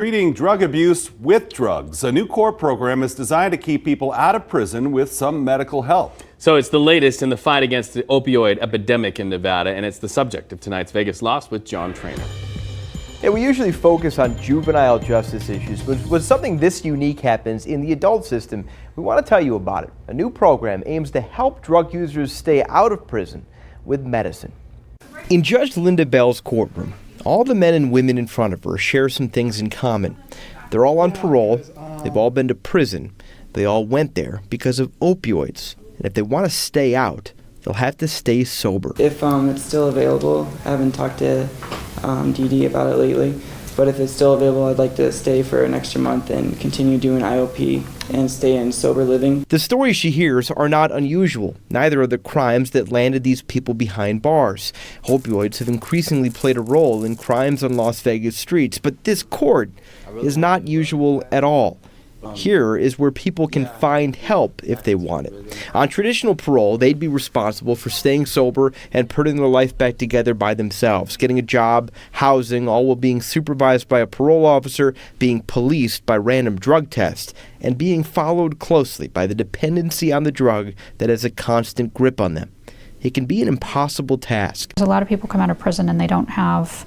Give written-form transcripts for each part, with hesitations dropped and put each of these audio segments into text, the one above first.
Treating drug abuse with drugs. A new court program is designed to keep people out of prison with some medical help. So it's the latest in the fight against the opioid epidemic in Nevada, and it's the subject of tonight's Vegas Lost with John Trainer. Yeah, we usually focus on juvenile justice issues, but when something this unique happens in the adult system, we want to tell you about it. A new program aims to help drug users stay out of prison with medicine. In Judge Linda Bell's courtroom, all the men and women in front of her share some things in common. They're all on parole, they've all been to prison, they all went there because of opioids. And if they want to stay out, they'll have to stay sober. If it's still available, I haven't talked to Dee Dee about it lately, but if it's still available, I'd like to stay for an extra month and continue doing IOP and stay in sober living. The stories she hears are not unusual. Neither are the crimes that landed these people behind bars. Opioids have increasingly played a role in crimes on Las Vegas streets, but this court is not usual at all. Here is where people can find help if they want it. On traditional parole, they'd be responsible for staying sober and putting their life back together by themselves, getting a job, housing, all while being supervised by a parole officer, being policed by random drug tests, and being followed closely by the dependency on the drug that has a constant grip on them. It can be an impossible task. A lot of people come out of prison and they don't have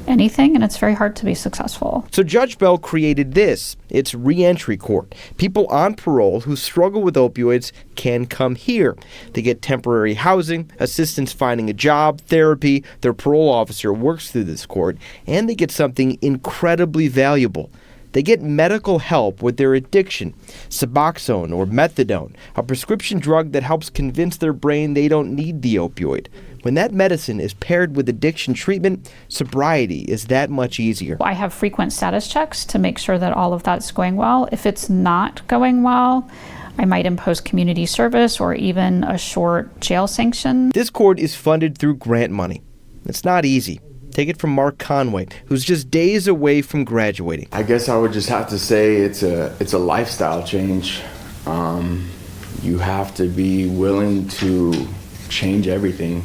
anything, and it's very hard to be successful. So Judge Bell created this. It's re-entry court. People on parole who struggle with opioids can come here. They get temporary housing, assistance finding a job, therapy. Their parole officer works through this court, and they get something incredibly valuable. They get medical help with their addiction, Suboxone or methadone, a prescription drug that helps convince their brain they don't need the opioid. When that medicine is paired with addiction treatment, sobriety is that much easier. I have frequent status checks to make sure that all of that's going well. If it's not going well, I might impose community service or even a short jail sanction. This court is funded through grant money. It's not easy. Take it from Mark Conway, who's just days away from graduating. I guess I would just have to say it's a lifestyle change. You have to be willing to change everything.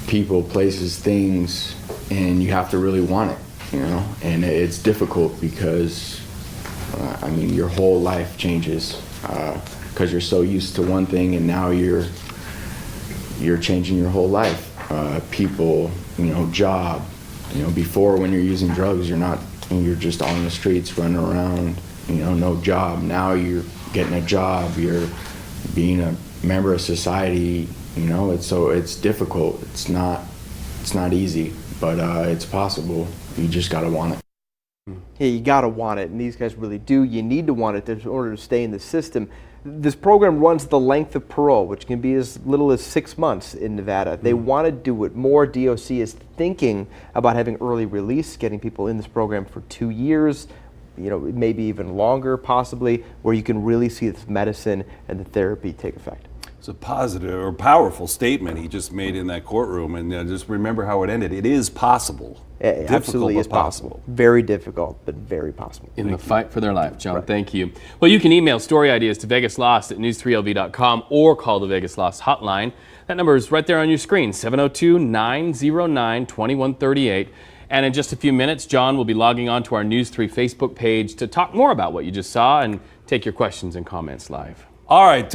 People, places, things, and you have to really want it, and it's difficult because your whole life changes because you're so used to one thing and now you're changing your whole life. People, job, before when you're using drugs, you're just on the streets running around, no job. Now you're getting a job, you're being a member of society. It's difficult. It's not easy, but it's possible. You just gotta want it. Yeah, you gotta want it, and these guys really do. You need to want it in order to stay in the system. This program runs the length of parole, which can be as little as 6 months in Nevada. They want to do it more. DOC is thinking about having early release, getting people in this program for 2 years, maybe even longer possibly, where you can really see this medicine and the therapy take effect. It's a positive or powerful statement he just made in that courtroom, and just remember how it ended. It is possible. It absolutely is possible. Very difficult, but very possible. In the fight for their life, John. Right. Thank you. Well, you can email story ideas to vegaslost@news3lv.com or call the Vegas Lost hotline. That number is right there on your screen, 702-909-2138. And in just a few minutes, John will be logging on to our News 3 Facebook page to talk more about what you just saw and take your questions and comments live. All right.